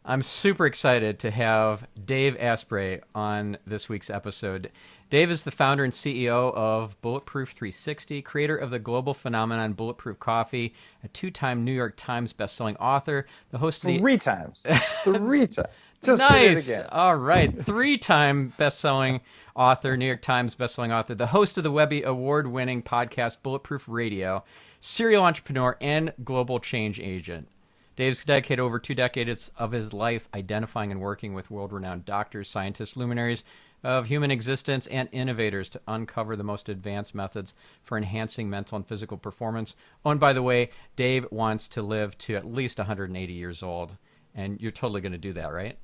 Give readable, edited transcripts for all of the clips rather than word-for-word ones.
I'm super excited to have Dave Asprey on this week's episode. Dave is the founder and CEO of Bulletproof 360, creator of the global phenomenon Bulletproof Coffee, a two-time New York Times bestselling author, the host of the... Three times. Three times. Just nice. Hit it again. All right. Three-time bestselling author, New York Times bestselling author, the host of the Webby award-winning podcast Bulletproof Radio, serial entrepreneur, and global change agent. Dave's dedicated over 2 decades of his life identifying and working with world-renowned doctors, scientists, luminaries of human existence, and innovators to uncover the most advanced methods for enhancing mental and physical performance. Oh, and by the way, Dave wants to live to at least 180 years old, and you're totally going to do that, right?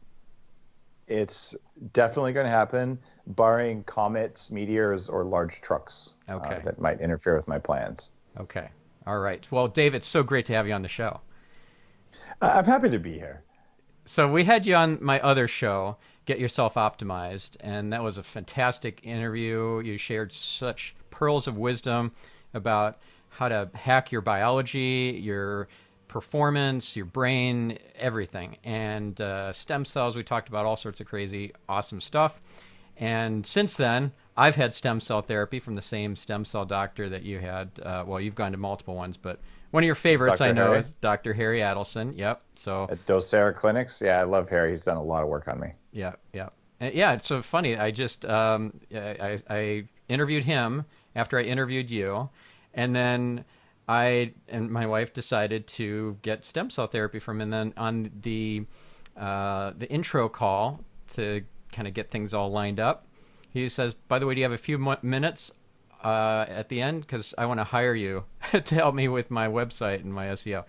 It's definitely going to happen, barring comets, meteors, or large trucks that might interfere with my plans. Okay. All right. Well, Dave, it's so great to have you on the show. I'm happy to be here. So we had you on my other show, Get Yourself Optimized, and that was a fantastic interview. You shared such pearls of wisdom about how to hack your biology, your performance, your brain, everything. And stem cells, we talked about all sorts of crazy, awesome stuff. And since then, I've had stem cell therapy from the same stem cell doctor that you had. Well, you've gone to multiple ones, but one of your favorites I know is Dr. Harry Adelson. Yep. So at Docera Clinics. Yeah, I love Harry. He's done a lot of work on me. Yeah, yeah. And yeah, it's so funny. I just I interviewed him after I interviewed you, and then I and my wife decided to get stem cell therapy from him. And then on the intro call to kind of get things all lined up, he says, "By the way, do you have a few minutes at the end? Because I want to hire you to help me with my website and my SEO."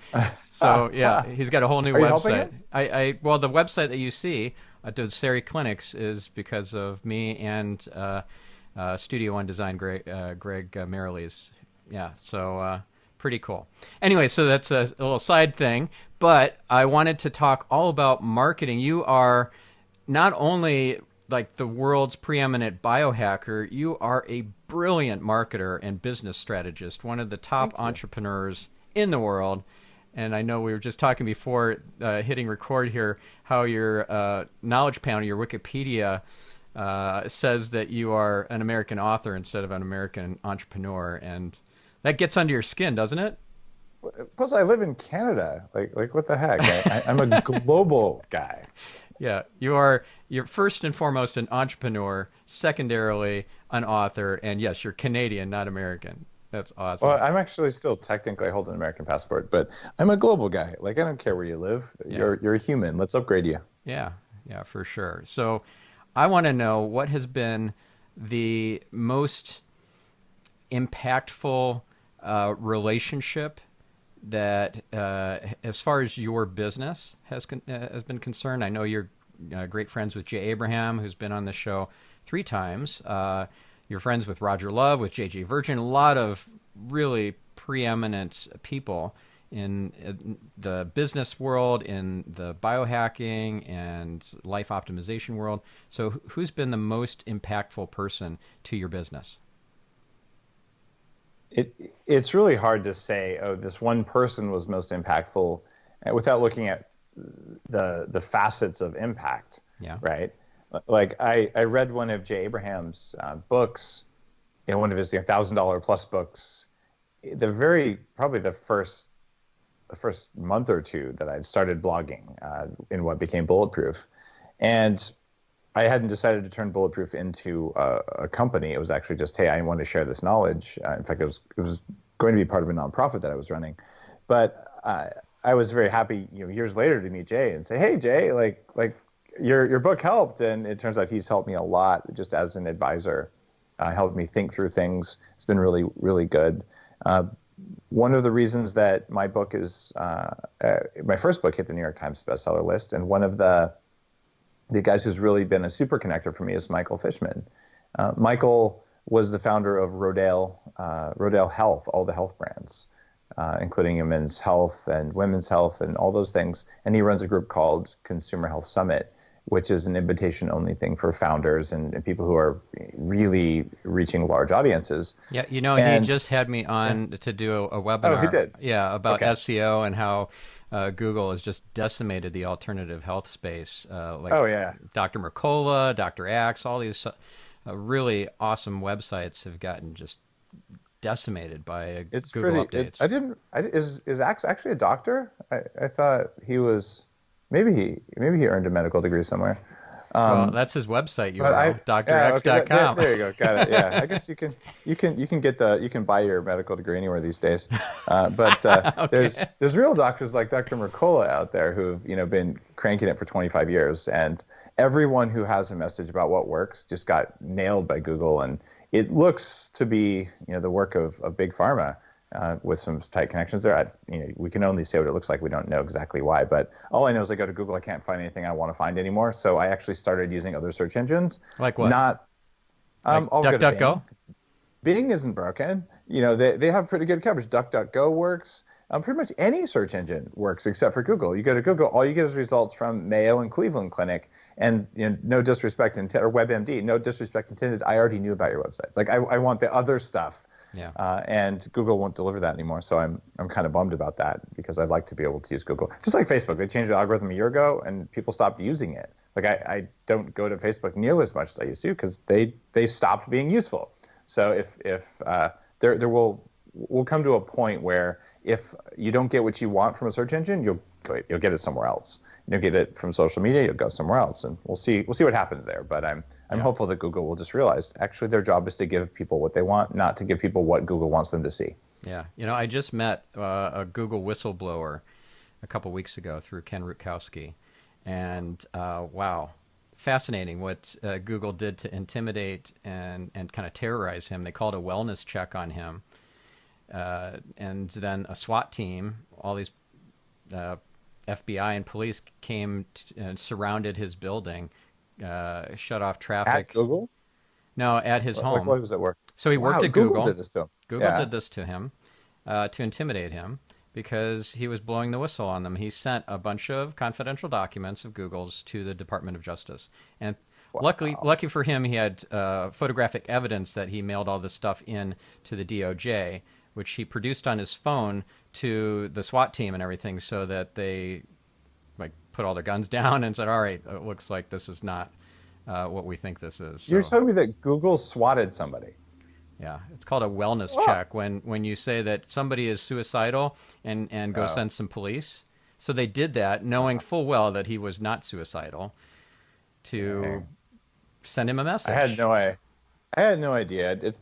So yeah, he's got a whole new website. Well, the website that you see at Docera Clinics is because of me and Studio One Design, Greg Merrilees. Yeah, so pretty cool. Anyway, so that's a little side thing, but I wanted to talk all about marketing. You are not only like the world's preeminent biohacker, you are a brilliant marketer and business strategist, one of the top entrepreneurs in the world. And I know we were just talking before hitting record here how your knowledge panel, your Wikipedia, says that you are an American author instead of an American entrepreneur. And that gets under your skin, doesn't it? Plus, I live in Canada. Like what the heck? I'm a global guy. Yeah, you're first and foremost an entrepreneur, secondarily an author, and yes, you're Canadian, not American. That's awesome. Well, I'm actually still technically hold an American passport, but I'm a global guy. Like, I don't care where you live. Yeah. You're a human. Let's upgrade you. Yeah, for sure. So I want to know what has been the most impactful relationship that, as far as your business has been concerned. I know you're great friends with Jay Abraham, who's been on the show 3 times. You're friends with Roger Love, with J.J. Virgin, a lot of really preeminent people in the business world, in the biohacking and life optimization world. So who's been the most impactful person to your business? It's really hard to say, oh, this one person was most impactful without looking at the facets of impact. Yeah. Right. Like I read one of Jay Abraham's books, one of his $1,000 plus books. Probably the first month or two that I'd started blogging in what became Bulletproof, and I hadn't decided to turn Bulletproof into a company. It was actually just, hey, I want to share this knowledge. In fact, it was going to be part of a nonprofit that I was running, but I was very happy, years later to meet Jay and say, hey, Jay, like your book helped. And it turns out he's helped me a lot just as an advisor, helped me think through things. It's been really, really good. One of the reasons that my book is, my first book hit the New York Times bestseller list, and one of the guys who's really been a super connector for me is Michael Fishman. Michael was the founder of Rodale Health, all the health brands, including men's health and women's health and all those things. And he runs a group called Consumer Health Summit. which is an invitation-only thing for founders and people who are really reaching large audiences. Yeah, he just had me on to do a webinar. Oh, he did? Yeah, about Okay. SEO and how Google has just decimated the alternative health space. Oh, yeah. Dr. Mercola, Dr. Axe, all these really awesome websites have gotten just decimated by Google updates. Is Axe actually a doctor? I thought he was, maybe he earned a medical degree somewhere. Well, that's his website URL, drx.com. There you go. Got it. Yeah. I guess you can buy your medical degree anywhere these days. But Okay. there's real doctors like Dr. Mercola out there who've, been cranking it for 25 years, and everyone who has a message about what works just got nailed by Google. And it looks to be, the work of big pharma. With some tight connections there. We can only say what it looks like. We don't know exactly why, but all I know is I go to Google, I can't find anything I want to find anymore. So I actually started using other search engines. Like what? Not, like I'll go to DuckDuckGo? Bing isn't broken. They have pretty good coverage. DuckDuckGo works. Pretty much any search engine works except for Google. You go to Google, all you get is results from Mayo and Cleveland Clinic. And no disrespect or WebMD, no disrespect intended. I already knew about your websites. Like I want the other stuff. Yeah. And Google won't deliver that anymore. So I'm kind of bummed about that because I'd like to be able to use Google. Just like Facebook, they changed the algorithm a year ago and people stopped using it. Like I don't go to Facebook nearly as much as I used to because they stopped being useful. So if there will come to a point where if you don't get what you want from a search engine, you'll get it somewhere else. You don't get it from social media, you'll go somewhere else, and we'll see what happens there. But I'm hopeful that Google will just realize actually their job is to give people what they want, not to give people what Google wants them to see. Yeah, I just met a Google whistleblower a couple weeks ago through Ken Rutkowski, and wow, fascinating what Google did to intimidate and kind of terrorize him. They called a wellness check on him, and then a SWAT team, all these FBI and police came and surrounded his building, shut off traffic. At Google? No, at his home. Like, what was at work? So he worked at Google. Google did this to him. Google did this to him to intimidate him because he was blowing the whistle on them. He sent a bunch of confidential documents of Google's to the Department of Justice. And lucky for him, he had photographic evidence that he mailed all this stuff in to the DOJ, which he produced on his phone to the SWAT team and everything so that they put all their guns down and said, all right, it looks like this is not what we think this is. So, you're telling me that Google swatted somebody? Yeah, it's called a wellness check when you say that somebody is suicidal and go send some police. So they did that knowing full well that he was not suicidal to send him a message. I had no idea.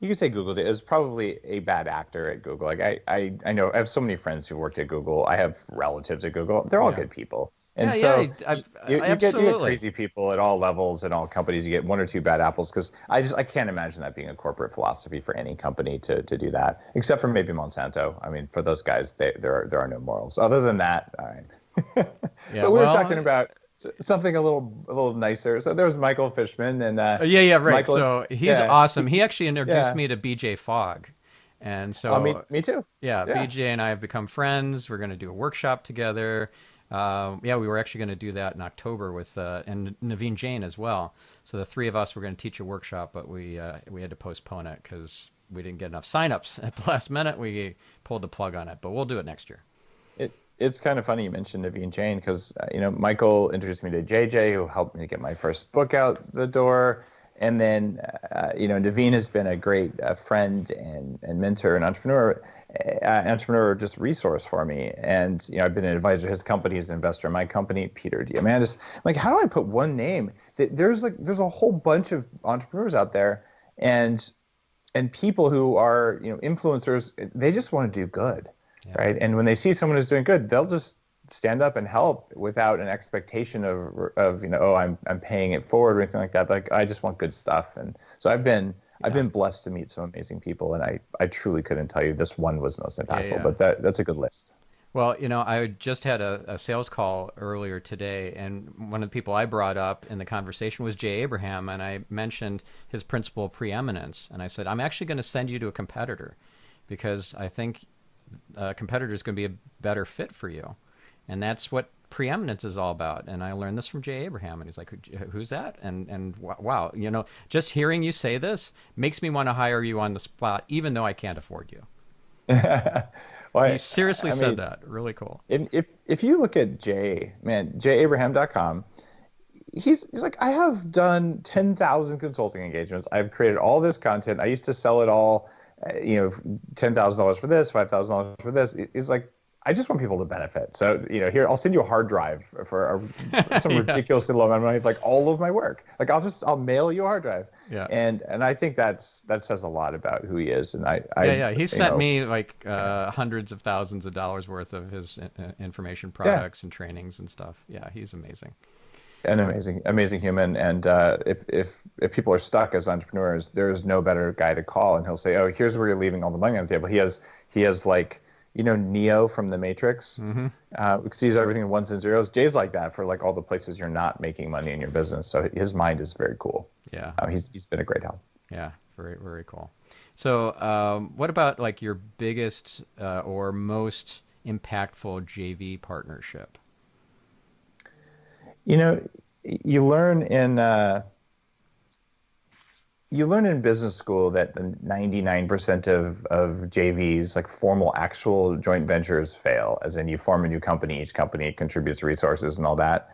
You could say Google did. It was probably a bad actor at Google. Like I know I have so many friends who worked at Google. I have relatives at Google. They're all good people. And you get crazy people at all levels and all companies. You get one or two bad apples because I can't imagine that being a corporate philosophy for any company to do that, except for maybe Monsanto. I mean, for those guys, there are no morals. Other than that, all right. But we were talking about something a little nicer. So there was Michael Fishman and right. Michael, so he's awesome. He actually introduced me to BJ Fogg, and so me too. Yeah, BJ and I have become friends. We're going to do a workshop together. We were actually going to do that in October with and Naveen Jain as well. So the three of us were going to teach a workshop, but we had to postpone it because we didn't get enough signups at the last minute. We pulled the plug on it, but we'll do it next year. It's kind of funny you mentioned Naveen Jain because Michael introduced me to JJ, who helped me get my first book out the door, and then Naveen has been a great friend and mentor and entrepreneur just resource for me. And I've been an advisor to his company, he's an investor in my company, Peter Diamandis. Like, how do I put one name? There's a whole bunch of entrepreneurs out there, and people who are influencers. They just want to do good. Yeah. Right. And when they see someone who's doing good, they'll just stand up and help without an expectation of I'm paying it forward or anything like that. Like, I just want good stuff. And so I've been blessed to meet some amazing people, and I truly couldn't tell you this one was most impactful, but that's a good list. Well, I just had a sales call earlier today, and one of the people I brought up in the conversation was Jay Abraham, and I mentioned his principle of preeminence, and I said, I'm actually going to send you to a competitor because I think a competitor is going to be a better fit for you. And that's what preeminence is all about. And I learned this from Jay Abraham, and he's like, who's that? And wow, just hearing you say this makes me want to hire you on the spot, even though I can't afford you. Well, He seriously said that. Really cool. If you look at Jay, man, jayabraham.com, he's like, I have done 10,000 consulting engagements. I've created all this content. I used to sell it all, $10,000 for this, $5,000 for this. He's like, I just want people to benefit. So, here, I'll send you a hard drive for some ridiculously low amount of money, like all of my work. Like I'll mail you a hard drive. Yeah. And I think that says a lot about who he is. And he sent me like hundreds of thousands of dollars worth of his information products and trainings and stuff. Yeah. He's amazing. An amazing human. And if people are stuck as entrepreneurs, there's no better guy to call. And he'll say, oh, here's where you're leaving all the money on the table. He has like, Neo from the Matrix, sees everything in ones and zeros. Jay's like that for like all the places you're not making money in your business. So his mind is very cool. Yeah. He's been a great help. Yeah. Very, very cool. So what about like your biggest or most impactful JV partnership? You learn in business school that the 99% of JVs, like formal, actual joint ventures, fail. As in, you form a new company, each company contributes resources and all that.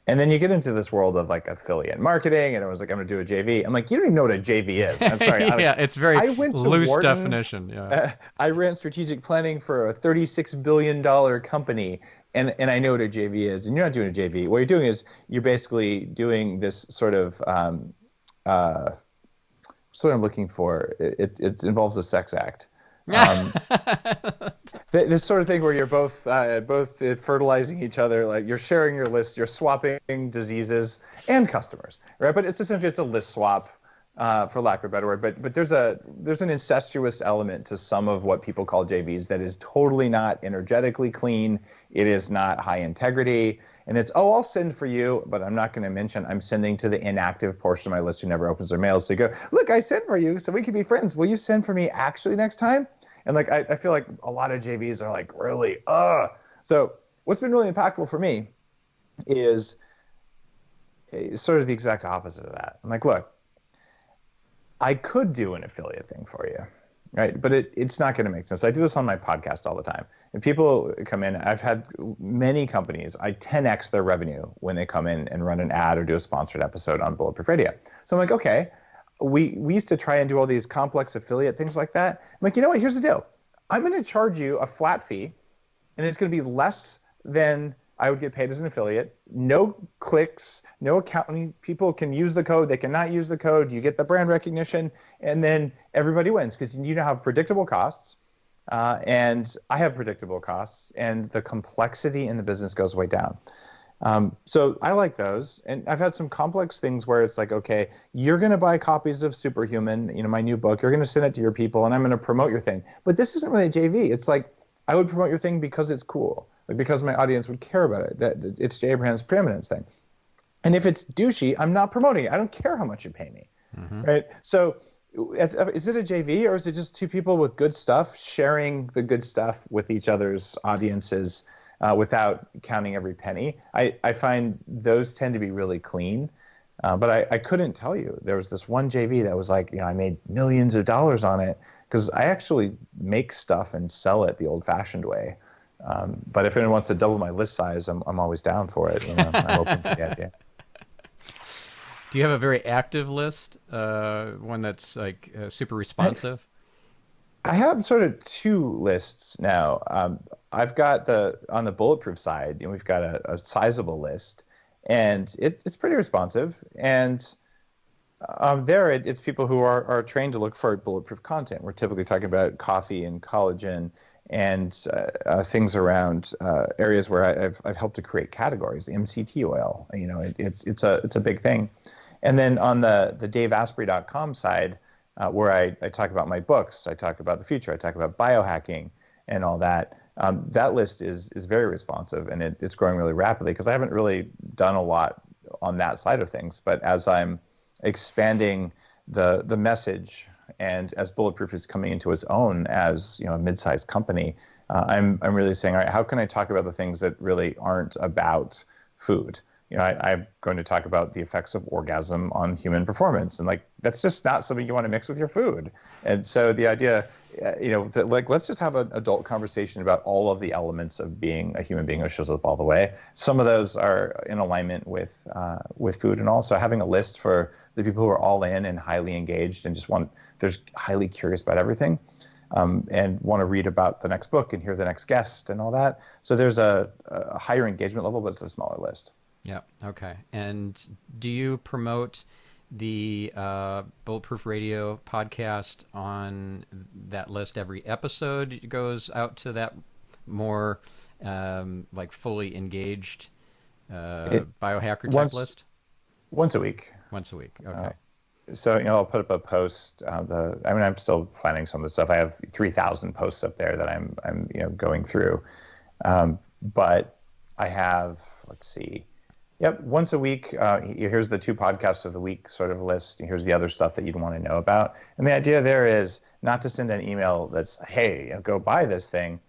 And then you get into this world of like affiliate marketing, and everyone's like, I'm going to do a JV. I'm like, you don't even know what a JV is. I'm sorry. It's very loose definition. Yeah. I ran strategic planning for a $36 billion company. And I know what a JV is, and you're not doing a JV. What you're doing is you're basically doing this sort of what I'm looking for. It involves a sex act. This sort of thing where you're both fertilizing each other, like you're sharing your list, you're swapping diseases and customers, right? But it's essentially a list swap, for lack of a better word. But there's an incestuous element to some of what people call JVs that is totally not energetically clean. It is not high integrity. And it's, I'll send for you, but I'm not going to mention I'm sending to the inactive portion of my list who never opens their mails. So you go, look, I sent for you, so we can be friends. Will you send for me actually next time? And like, I feel like a lot of JVs are like, really, So what's been really impactful for me is sort of the exact opposite of that. I'm like, look, I could do an affiliate thing for you, right? But it's not going to make sense. I do this on my podcast all the time. And people come in, I've had many companies, I 10x their revenue when they come in and run an ad or do a sponsored episode on Bulletproof Radio. So I'm like, okay, we used to try and do all these complex affiliate things like that. I'm like, you know what, here's the deal. I'm going to charge you a flat fee, and it's going to be less than I would get paid as an affiliate. No clicks, no accounting. People can use the code. They cannot use the code. You get the brand recognition, and then everybody wins because you now have predictable costs, and I have predictable costs, and the complexity in the business goes way down. So I like those, and I've had some complex things where it's like, okay, you're going to buy copies of Superhuman, my new book. You're going to send it to your people, and I'm going to promote your thing. But this isn't really a JV. It's like I would promote your thing because it's cool. Like because my audience would care about it, that it's Jay Abraham's preeminence thing. And if it's douchey, I'm not promoting it. I don't care how much you pay me, right? So is it a JV, or is it just two people with good stuff sharing the good stuff with each other's audiences without counting every penny? I find those tend to be really clean, but I couldn't tell you. There was this one JV that was like, I made millions of dollars on it because I actually make stuff and sell it the old-fashioned way. But if anyone wants to double my list size, I'm always down for it. I'm open to the idea. Do you have a very active list, one that's like super responsive? I have sort of two lists now. I've got on the Bulletproof side, we've got a sizable list, and it's pretty responsive. And it's people who are trained to look for bulletproof content. We're typically talking about coffee and collagen and things around areas where I've helped to create categories. MCT oil, it's a big thing. And then on the daveasprey.com side, where I talk about my books, I talk about the future, I talk about biohacking and all that. That list is very responsive, and it's growing really rapidly because I haven't really done a lot on that side of things. But as I'm expanding the message, and as Bulletproof is coming into its own as a mid-sized company, I'm really saying, all right, how can I talk about the things that really aren't about food? I'm going to talk about the effects of orgasm on human performance, and like that's just not something you want to mix with your food. And so the idea, that, like, let's just have an adult conversation about all of the elements of being a human being who shows up all the way. Some of those are in alignment with food, and also having a list for the people who are all in and highly engaged and they're highly curious about everything. And want to read about the next book and hear the next guest and all that. So there's a higher engagement level, but it's a smaller list. Yeah. Okay. And do you promote the Bulletproof Radio podcast on that list? Every episode goes out to that more like fully engaged biohacker type list? Once a week. Once a week. Okay. So, I'll put up a post. I'm still planning some of the stuff. I have 3,000 posts up there that I'm going through. But I have, let's see. Yep, once a week. Here's the 2 podcasts of the week sort of list. Here's the other stuff that you'd want to know about. And the idea there is not to send an email that's, hey, go buy this thing.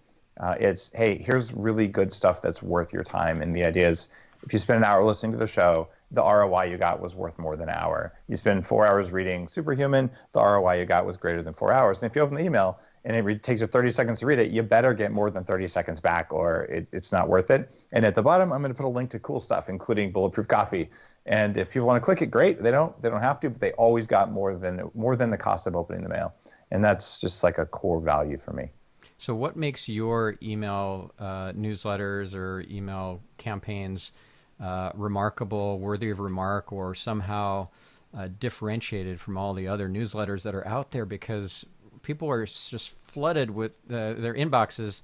It's, hey, here's really good stuff that's worth your time. And the idea is, if you spend an hour listening to the show, the ROI you got was worth more than an hour. You spend 4 hours reading Superhuman, the ROI you got was greater than 4 hours. And if you open the email and it takes you 30 seconds to read it, you better get more than 30 seconds back, or it's not worth it. And at the bottom, I'm going to put a link to cool stuff, including Bulletproof Coffee. And if people want to click it, great. They don't have to, but they always got more than the cost of opening the mail. And that's just like a core value for me. So what makes your email newsletters or email campaigns remarkable, worthy of remark, or somehow differentiated from all the other newsletters that are out there? Because people are just flooded with their inboxes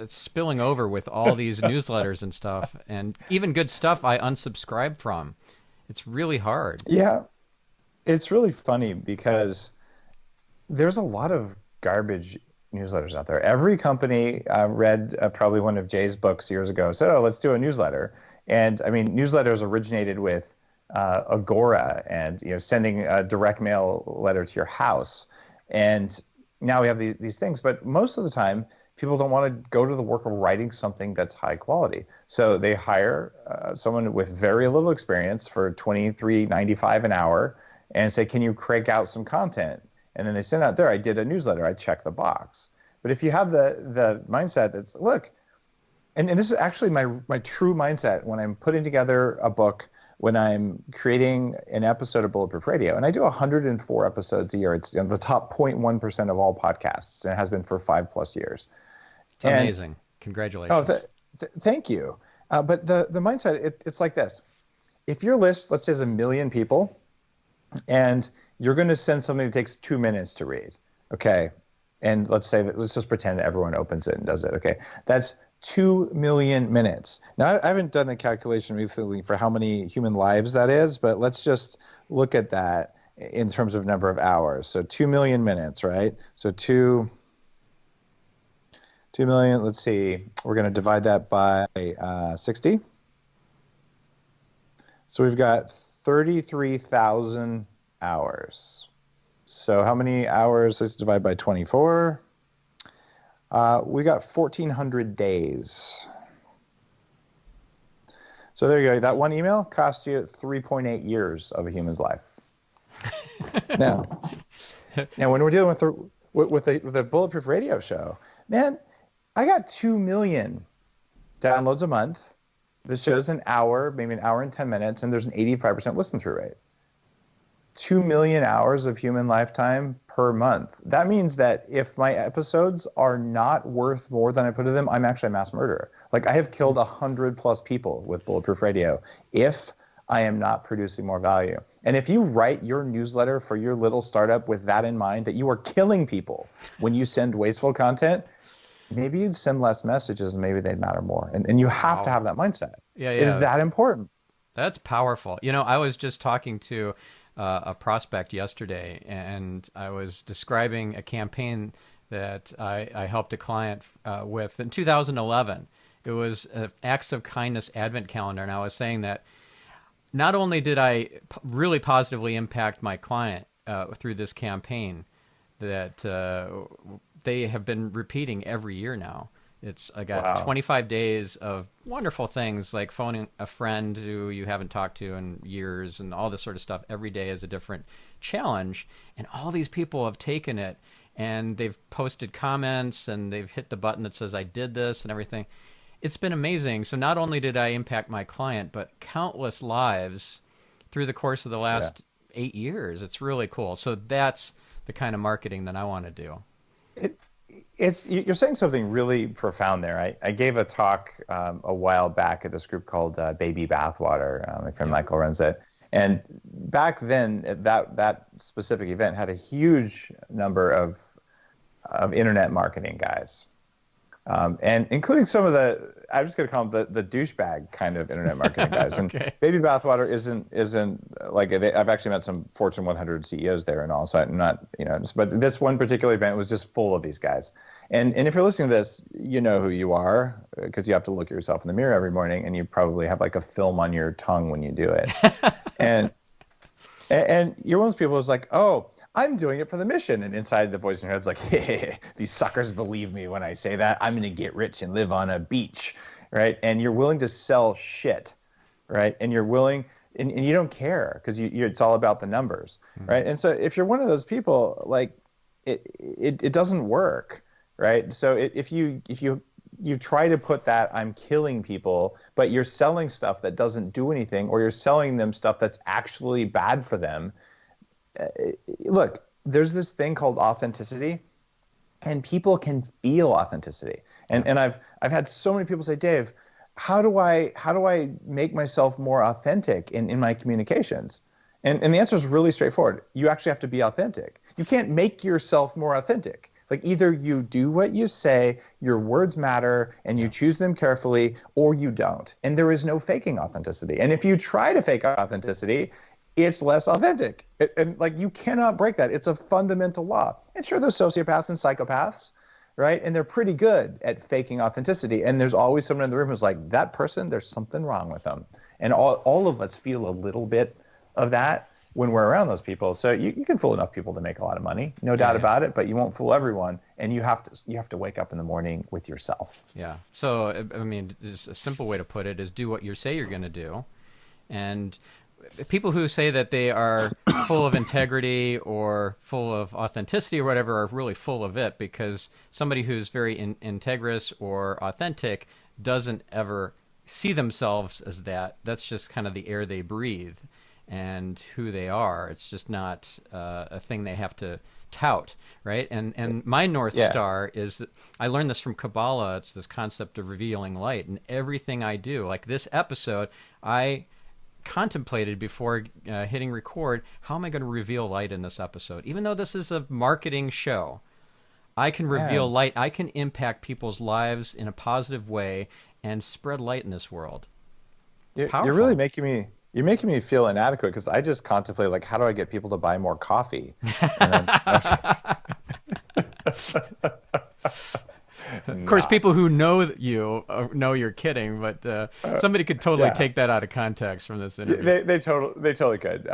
spilling over with all these newsletters and stuff, and even good stuff I unsubscribe from. It's really hard. Yeah, it's really funny because there's a lot of garbage newsletters out there. Every company read probably one of Jay's books years ago, said, oh, let's do a newsletter. And I mean, newsletters originated with Agora and sending a direct mail letter to your house. And now we have these things, but most of the time people don't want to go to the work of writing something that's high quality. So they hire someone with very little experience for $23.95 an hour and say, can you crank out some content? And then they send out there, I did a newsletter, I check the box. But if you have the mindset that's, look, and this is actually my true mindset when I'm putting together a book, when I'm creating an episode of Bulletproof Radio, and I do 104 episodes a year. It's the top 0.1% of all podcasts, and it has been for 5+ years. It's amazing. Congratulations. Oh, thank you. But the mindset, it's like this. If your list, let's say, is 1 million people, and you're going to send something that takes 2 minutes to read, okay? And let's just pretend everyone opens it and does it, okay? That's 2 million minutes. Now, I haven't done the calculation recently for how many human lives that is, but let's just look at that in terms of number of hours. So 2 million minutes, right? So 2 million, let's see, we're going to divide that by 60. So we've got 33,000 hours. So how many hours? Let's divide by 24. We got 1,400 days. So there you go. That one email cost you 3.8 years of a human's life. Now when we're dealing with the Bulletproof Radio show, man, I got 2 million downloads a month. The show's an hour, maybe an hour and 10 minutes, and there's an 85% listen through rate. 2 million hours of human lifetime per month. That means that if my episodes are not worth more than I put in them, I'm actually a mass murderer. Like, I have killed 100+ people with Bulletproof Radio if I am not producing more value. And if you write your newsletter for your little startup with that in mind, that you are killing people when you send wasteful content, maybe you'd send less messages and maybe they'd matter more. And you have to have that mindset. Yeah. It is that important. That's powerful. I was just talking to a prospect yesterday, and I was describing a campaign that I helped a client with in 2011. It was an Acts of Kindness Advent calendar, and I was saying that not only did I really positively impact my client through this campaign, that they have been repeating every year now. I got Wow. 25 days of wonderful things like phoning a friend who you haven't talked to in years and all this sort of stuff. Every day is a different challenge. And all these people have taken it and they've posted comments and they've hit the button that says, I did this and everything. It's been amazing. So not only did I impact my client, but countless lives through the course of the last 8 years. It's really cool. So that's the kind of marketing that I want to do. You're saying something really profound there. I gave a talk a while back at this group called Baby Bathwater. My friend Michael runs it. And back then, that specific event had a huge number of internet marketing guys. And including some of I'm just going to call them the douchebag kind of internet marketing guys. Okay. And Baby Bathwater isn't like, I've actually met some Fortune 100 CEOs there and all, so I'm not, but this one particular event was just full of these guys. And if you're listening to this, you know who you are, because you have to look at yourself in the mirror every morning, and you probably have like a film on your tongue when you do it. and you're one of those people who's like, oh, I'm doing it for the mission. And inside the voice in your head's like, hey, these suckers believe me when I say that. I'm going to get rich and live on a beach, right? And you're willing to sell shit, right? And you're willing, and you don't care because it's all about the numbers, right? And so if you're one of those people, like it doesn't work, right? So if you try to put that I'm killing people, but you're selling stuff that doesn't do anything, or you're selling them stuff that's actually bad for them. Look, there's this thing called authenticity, and people can feel authenticity. And I've had so many people say, Dave, how do I make myself more authentic in my communications? And the answer is really straightforward. You actually have to be authentic. You can't make yourself more authentic. Like, either you do what you say, your words matter, and you choose them carefully, or you don't. And there is no faking authenticity. And if you try to fake authenticity, it's less authentic. And like, you cannot break that. It's a fundamental law. And sure, there's sociopaths and psychopaths, right? And they're pretty good at faking authenticity. And there's always someone in the room who's like, that person, there's something wrong with them. And all of us feel a little bit of that when we're around those people. So you can fool enough people to make a lot of money, no doubt about it, but you won't fool everyone. And you have to wake up in the morning with yourself. Yeah. So, I mean, just a simple way to put it is do what you say you're going to do. And people who say that they are full of integrity or full of authenticity or whatever are really full of it, because somebody who's very integrous or authentic doesn't ever see themselves as that. That's just kind of the air they breathe and who they are. It's just not a thing they have to tout, right? And my North Star is that I learned this from Kabbalah. It's this concept of revealing light. And everything I do, like this episode, I contemplated before hitting record, how am I going to reveal light in this episode? Even though this is a marketing show, I can reveal light. I can impact people's lives in a positive way and spread light in this world. It's powerful. You're really making me feel inadequate, because I just contemplate, like, how do I get people to buy more coffee? Of course, people who know you know you're kidding, but somebody could totally take that out of context from this interview. They totally could.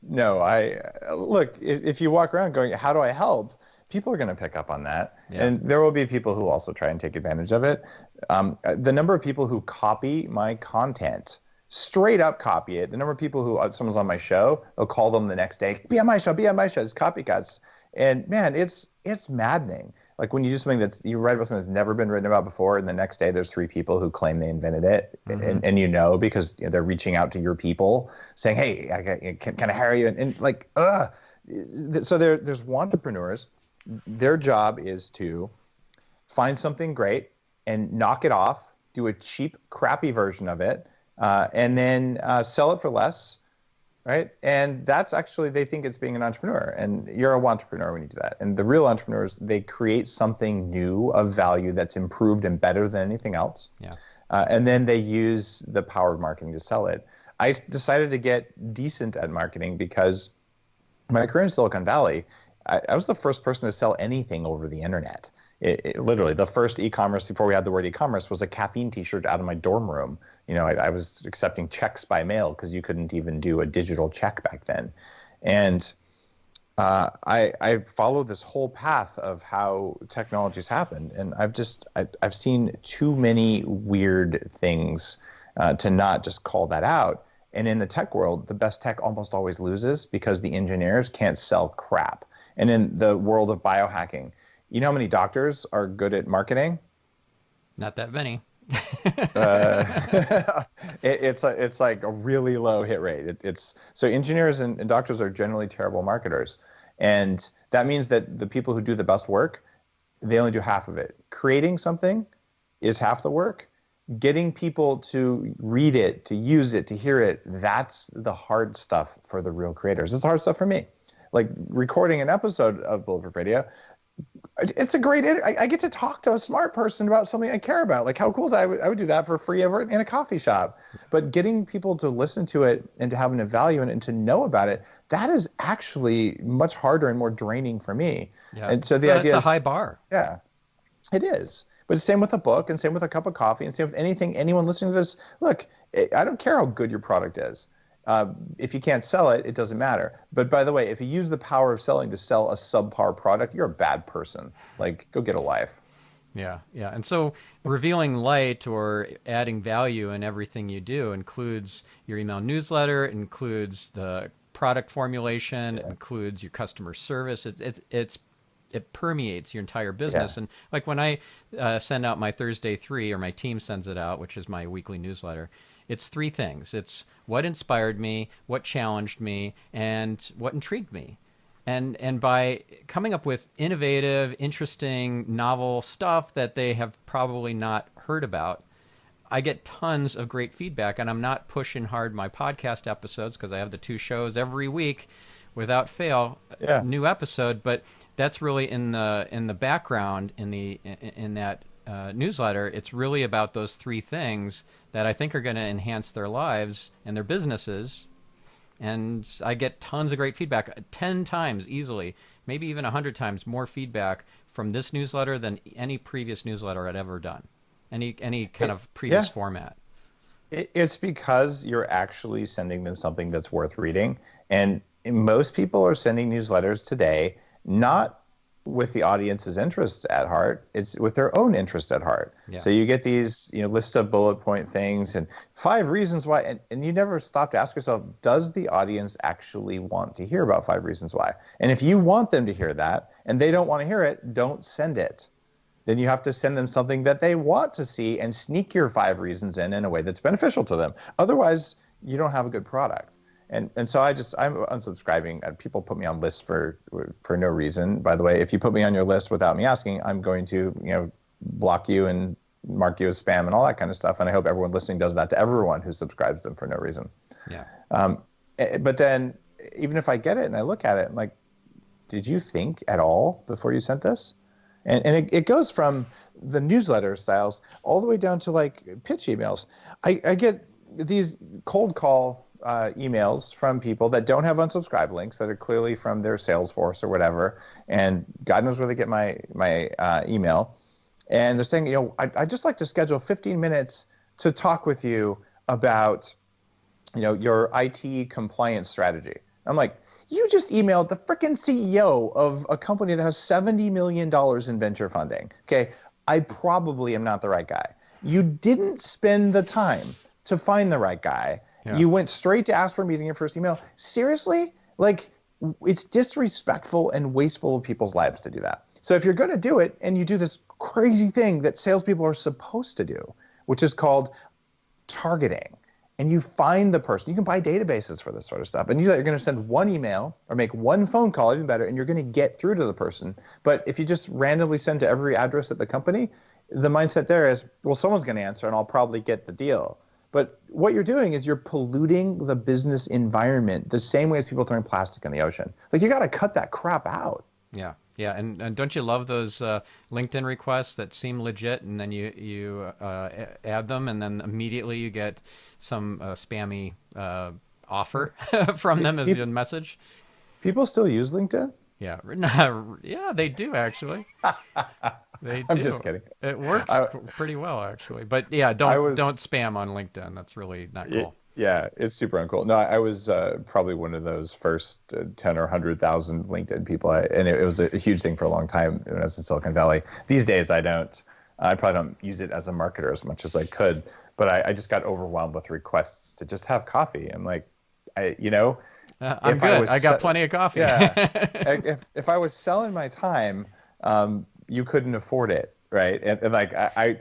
No, look, if you walk around going, how do I help? People are going to pick up on that. Yeah. And there will be people who also try and take advantage of it. The number of people who copy my content, straight up copy it. The number of people who, someone's on my show, they'll call them the next day, be on my show. It's copycats. And man, it's maddening. Like, when you do something you write about something that's never been written about before, and the next day there's 3 people who claim they invented it, and because they're reaching out to your people saying, hey, can I hire you? And like, so there's entrepreneurs. Their job is to find something great and knock it off, do a cheap, crappy version of it, and then sell it for less. Right. And that's actually, they think it's being an entrepreneur, and you're an entrepreneur when you do that. And the real entrepreneurs, they create something new of value that's improved and better than anything else. Yeah. And then they use the power of marketing to sell it. I decided to get decent at marketing because my career in Silicon Valley, I was the first person to sell anything over the internet. Literally, the first e-commerce before we had the word e-commerce was a caffeine T-shirt out of my dorm room. I was accepting checks by mail because you couldn't even do a digital check back then. And I follow this whole path of how technology's happened, and I've seen too many weird things to not just call that out. And in the tech world, the best tech almost always loses because the engineers can't sell crap. And in the world of biohacking, you know how many doctors are good at marketing? Not that many. It's like a really low hit rate. So engineers and doctors are generally terrible marketers, and that means that the people who do the best work, they only do half of it. Creating something is half the work. Getting people to read it, to use it, to hear it, that's the hard stuff for the real creators. It's the hard stuff for me. Like recording an episode of Bulletproof Radio, it's a great, I get to talk to a smart person about something I care about. Like how cool is that? I would do that for free over in a coffee shop. But getting people to listen to it and to have a value in it and to know about it, that is actually much harder and more draining for me. Yeah. And so the idea is a high bar. Yeah, it is. But it's same with a book and same with a cup of coffee and same with anything, anyone listening to this. Look, I don't care how good your product is. If you can't sell it, it doesn't matter. But by the way, if you use the power of selling to sell a subpar product, you're a bad person. Like, go get a life. Yeah, yeah. And so revealing light or adding value in everything you do includes your email newsletter, includes the product formulation, includes your customer service. It permeates your entire business. Yeah. And like when I send out my Thursday 3, or my team sends it out, which is my weekly newsletter, it's 3 things. It's what inspired me, what challenged me, and what intrigued me. And by coming up with innovative, interesting, novel stuff that they have probably not heard about, I get tons of great feedback. And I'm not pushing hard my podcast episodes because I have the 2 shows every week without fail, new episode. But that's really in the background in that newsletter. It's really about those 3 things that I think are going to enhance their lives and their businesses. And I get tons of great feedback, 10 times easily, maybe even 100 times more feedback from this newsletter than any previous newsletter I'd ever done, any kind of previous format. It's because you're actually sending them something that's worth reading. And most people are sending newsletters today, not with the audience's interest at heart, it's with their own interest at heart. Yeah. So you get these, list of bullet point things and 5 reasons why, and you never stop to ask yourself, does the audience actually want to hear about 5 reasons why? And if you want them to hear that and they don't want to hear it, don't send it. Then you have to send them something that they want to see and sneak your 5 reasons in a way that's beneficial to them. Otherwise, you don't have a good product. And so I'm unsubscribing. People put me on lists for no reason. By the way, if you put me on your list without me asking, I'm going to block you and mark you as spam and all that kind of stuff. And I hope everyone listening does that to everyone who subscribes them for no reason. Yeah. But then even if I get it and I look at it, I'm like, did you think at all before you sent this? And it goes from the newsletter styles all the way down to like pitch emails. I get these cold call emails from people that don't have unsubscribe links, that are clearly from their Salesforce or whatever, and God knows where they get my email. And they're saying, I'd just like to schedule 15 minutes to talk with you about, your IT compliance strategy. I'm like, you just emailed the freaking CEO of a company that has $70 million in venture funding. Okay, I probably am not the right guy. You didn't spend the time to find the right guy. Yeah. You went straight to ask for a meeting in your first email. Seriously? Like, it's disrespectful and wasteful of people's lives to do that. So if you're going to do it and you do this crazy thing that salespeople are supposed to do, which is called targeting, and you find the person, you can buy databases for this sort of stuff, and you're going to send 1 email or make 1 phone call, even better, and you're going to get through to the person. But if you just randomly send to every address at the company, the mindset there is, well, someone's going to answer and I'll probably get the deal. But what you're doing is you're polluting the business environment the same way as people throwing plastic in the ocean. Like, you got to cut that crap out. Yeah, yeah, and don't you love those LinkedIn requests that seem legit, and then you add them, and then immediately you get some spammy offer from them as a message? People still use LinkedIn? Yeah, yeah, they do actually. They do. I'm just kidding. It works pretty well, actually. But yeah, don't spam on LinkedIn. That's really not cool. Yeah, it's super uncool. No, I was probably one of those first 10 or 100,000 LinkedIn people. And it was a huge thing for a long time when I was in Silicon Valley. These days, I don't. I probably don't use it as a marketer as much as I could. But I just got overwhelmed with requests to just have coffee. I'm like, I'm if good. I got plenty of coffee. yeah, if I was selling my time, you couldn't afford it, right? And like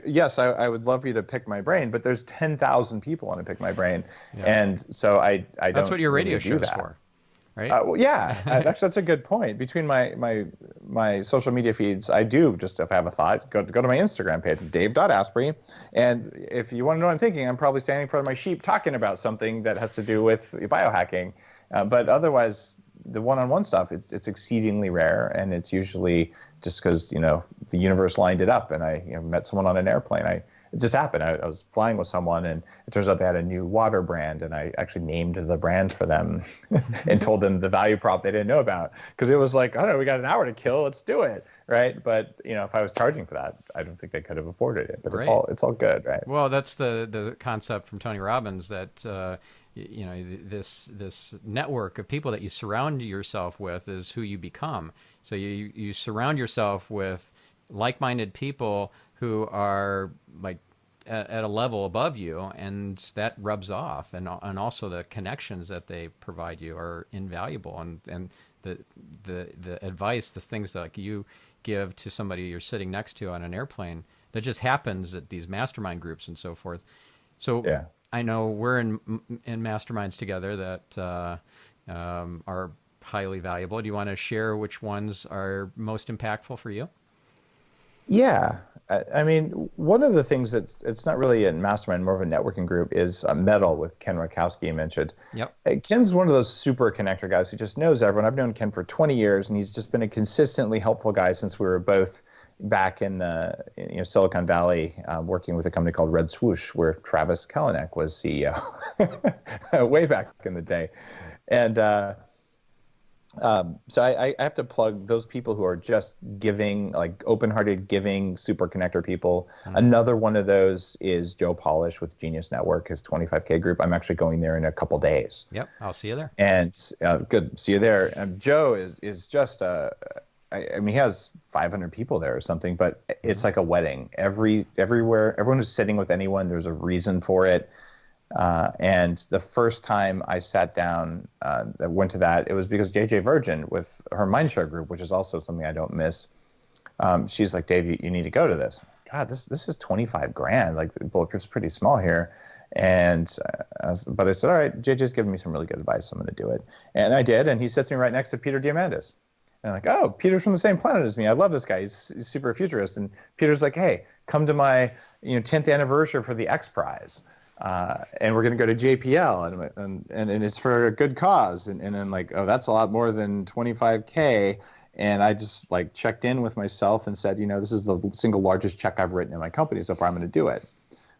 yes, I would love for you to pick my brain, but there's 10,000 people want to pick my brain, Yeah. and so I don't. That's what your radio really do show's that. for, right? Well, yeah, actually, that's a good point. Between my social media feeds, I do just, if I have a thought, go to my Instagram page, Dave.Asprey, and if you want to know what I'm thinking, I'm probably standing in front of my sheep talking about something that has to do with biohacking. But otherwise, the one-on-one stuff, it's exceedingly rare, and it's usually just because the universe lined it up, and I met someone on an airplane. It just happened. I was flying with someone, and it turns out they had a new water brand, and I actually named the brand for them and told them the value prop they didn't know about, because it was like, I don't know, we got an hour to kill, let's do it, right? But if I was charging for that, I don't think they could have afforded it. But Right. it's all good, right? Well, that's the concept from Tony Robbins that this network of people that you surround yourself with is who you become. So you surround yourself with like-minded people who are like at a level above you, and that rubs off, and also the connections that they provide you are invaluable, and the advice, the things that you give to somebody you're sitting next to on an airplane, that just happens at these mastermind groups and so forth. So Yeah. I know we're in masterminds together that are highly valuable. Do you want to share which ones are most impactful for you? Yeah. I mean, one of the things it's not really a mastermind, more of a networking group, is Metal with Ken Rakowski you mentioned. Yep. Ken's one of those super connector guys who just knows everyone. I've known Ken for 20 years, and he's just been a consistently helpful guy since we were both back in the Silicon Valley, working with a company called Red Swoosh, where Travis Kalanick was CEO way back in the day. And so I have to plug those people who are just giving, like open-hearted giving, super connector people. Mm-hmm. Another one of those is Joe Polish with Genius Network, his 25K group. I'm actually going there in a couple days. Yep, I'll see you there. And good, see you there. Joe is just I mean, he has 500 people there or something, but it's like a wedding. Everywhere, everyone who's sitting with anyone, there's a reason for it. And the first time I sat down, went to that, it was because JJ Virgin with her Mindshare group, which is also something I don't miss. She's like, Dave, you need to go to this. God, this is 25 grand. Like, Bulletproof's pretty small here. But I said, all right, JJ's giving me some really good advice, so I'm going to do it. And I did. And he sits me right next to Peter Diamandis. And I'm like, oh, Peter's from the same planet as me. I love this guy. He's super futurist. And Peter's like, hey, come to my 10th anniversary for the X Prize. And we're going to go to JPL, and it's for a good cause. And then like, oh, that's a lot more than 25K. And I just like checked in with myself and said, this is the single largest check I've written in my company, so far I'm going to do it.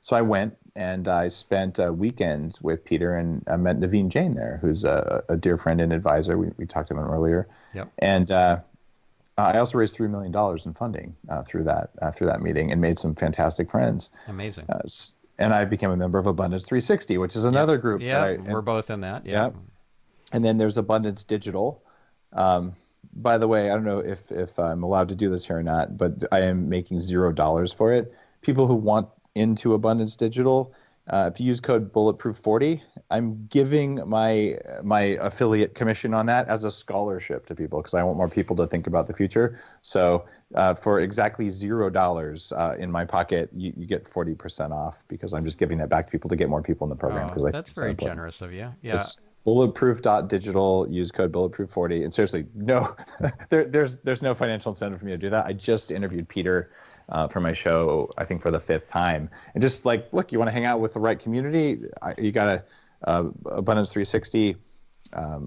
So I went and I spent a weekend with Peter, and I met Naveen Jain there, who's a dear friend and advisor. We talked about him earlier. Yep. And I also raised $3 million in funding through that meeting, and made some fantastic friends. Amazing. And I became a member of Abundance 360, which is another group. Yeah, we're both in that. Yeah. And then there's Abundance Digital. By the way, I don't know if I'm allowed to do this here or not, but I am making $0 for it. People who want into Abundance Digital, if you use code Bulletproof40, I'm giving my affiliate commission on that as a scholarship to people, because I want more people to think about the future. So for exactly $0 in my pocket, you get 40% off, because I'm just giving that back to people to get more people in the program. Oh, that's very generous of you. Yeah. It's bulletproof.digital. Use code Bulletproof40. And seriously, no, there's no financial incentive for me to do that. I just interviewed Peter for my show, I think for the 5th time. And just like, look, you want to hang out with the right community? You got Abundance 360,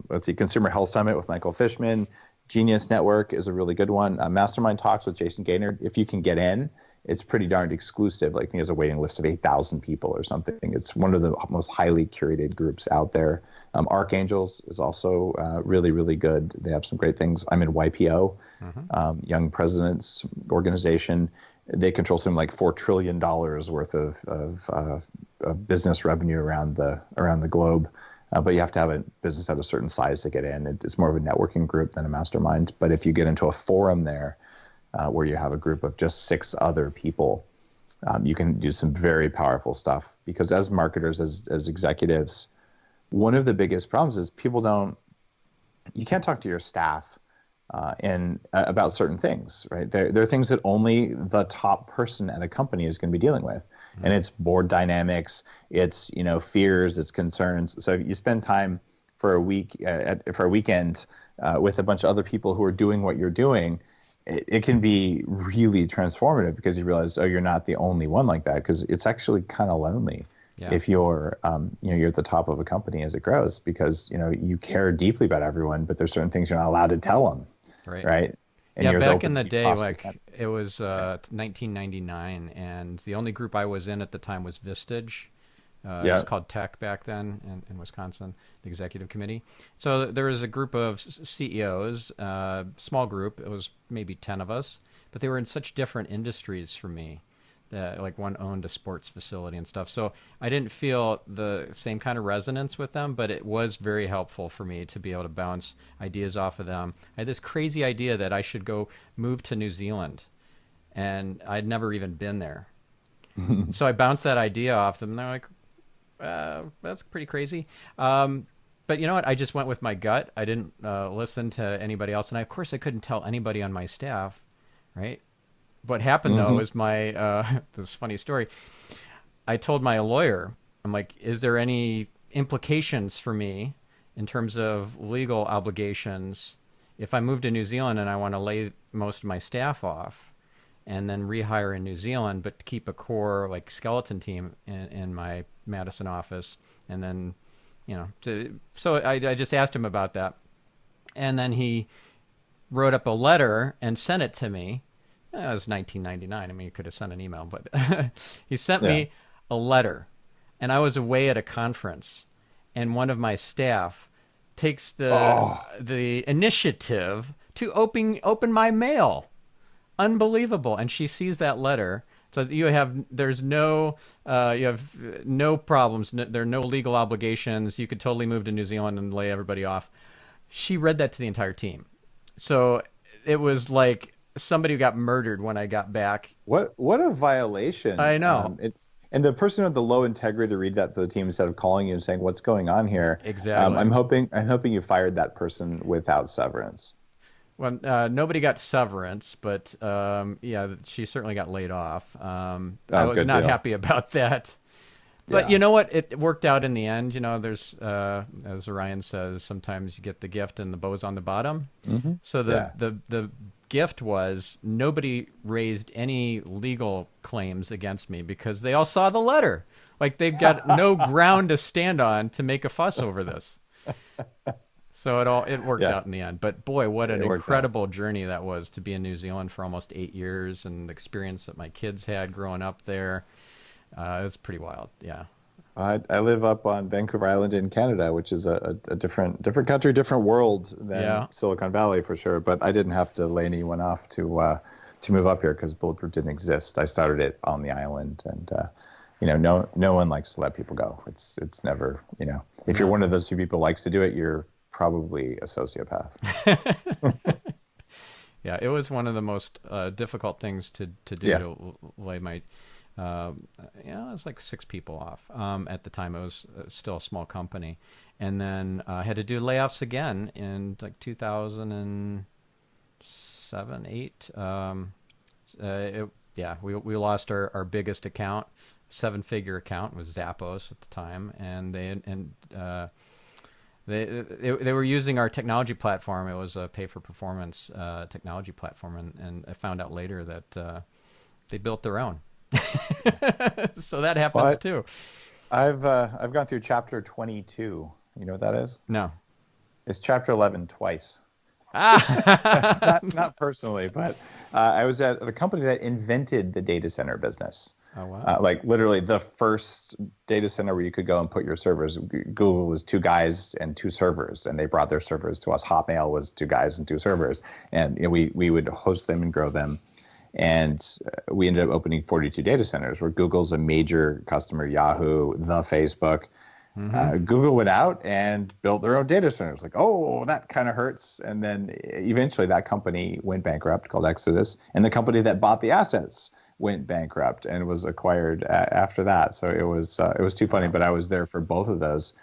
let's see, Consumer Health Summit with Michael Fishman. Genius Network is a really good one. Mastermind Talks with Jason Gaynor. If you can get in, it's pretty darned exclusive. Like, I think there's a waiting list of 8,000 people or something. It's one of the most highly curated groups out there. Archangels is also really, really good. They have some great things. I'm in YPO, Young Presidents Organization. they control something like $4 trillion worth of business revenue around the globe. But you have to have a business at a certain size to get in. It's more of a networking group than a mastermind. But if you get into a forum there, where you have a group of just 6 other people, you can do some very powerful stuff. Because as marketers, as executives, one of the biggest problems is you can't talk to your staff about certain things, right? There are things that only the top person at a company is going to be dealing with. Mm-hmm. And it's board dynamics, it's, fears, it's concerns. So if you spend time for a weekend with a bunch of other people who are doing what you're doing, it can be really transformative, because you realize, you're not the only one like that, because it's actually kind of lonely. Yeah. If you're, you're at the top of a company as it grows, because, you care deeply about everyone, but there's certain things you're not allowed to tell them. Right. And yeah. Back in the day, it was 1999, and the only group I was in at the time was Vistage. It was called Tech back then in Wisconsin, the executive committee. So there was a group of CEOs, small group. It was maybe 10 of us, but they were in such different industries from me. Like one owned a sports facility and stuff. So I didn't feel the same kind of resonance with them, but it was very helpful for me to be able to bounce ideas off of them. I had this crazy idea that I should go move to New Zealand, and I'd never even been there. So I bounced that idea off them, and they're like, that's pretty crazy. But you know what? I just went with my gut. I didn't listen to anybody else. And of course, I couldn't tell anybody on my staff, right? What happened, though, is this funny story. I told my lawyer, I'm like, is there any implications for me in terms of legal obligations if I move to New Zealand and I want to lay most of my staff off and then rehire in New Zealand, but keep a core skeleton team in my Madison office? And then, so I just asked him about that. And then he wrote up a letter and sent it to me. It was 1999. I mean, you could have sent an email, but he sent me a letter, and I was away at a conference, and one of my staff takes the initiative to open my mail. Unbelievable. And she sees that letter. So you have no problems. There are no legal obligations. You could totally move to New Zealand and lay everybody off. She read that to the entire team. So it was like somebody who got murdered when I got back. What a violation. I know. And the person with the low integrity to read that to the team instead of calling you and saying, what's going on here? Exactly. I'm hoping you fired that person without severance. Well, nobody got severance, but she certainly got laid off. I was not happy about that. But you know what? It worked out in the end. There's, as Orion says, sometimes you get the gift and the bow's on the bottom. Mm-hmm. So the gift was nobody raised any legal claims against me because they all saw the letter. They've got no ground to stand on to make a fuss over this. So it worked out in the end. But boy, what an incredible journey that was to be in New Zealand for almost 8 years, and the experience that my kids had growing up there. It was pretty wild. Yeah. I live up on Vancouver Island in Canada, which is a different country, different world than Silicon Valley for sure. But I didn't have to lay anyone off to move up here because Bulletproof didn't exist. I started it on the island, and no one likes to let people go. It's never, if you're one of those 2 people who likes to do it, you're probably a sociopath. Yeah, it was one of the most difficult things to do to lay my. It was like 6 people off. At the time, it was still a small company, and then I had to do layoffs again in 2007, 8. We lost our biggest account, 7-figure account, was Zappos at the time, and they were using our technology platform. It was a pay-for-performance technology platform, and I found out later that they built their own. So that happens too. I've gone through chapter 22. You know what that is? No. It's chapter 11 twice. Not personally, but I was at the company that invented the data center business. Oh, wow. Literally the first data center where you could go and put your servers. Google was 2 guys and 2 servers, and they brought their servers to us. Hotmail was 2 guys and 2 servers, and we would host them and grow them. And we ended up opening 42 data centers, where Google's a major customer, Yahoo, the Facebook. Google went out and built their own data centers. Like, oh, that kind of hurts. And then eventually that company went bankrupt, called Exodus. And the company that bought the assets went bankrupt and was acquired after that. So it was too funny, but I was there for both of those.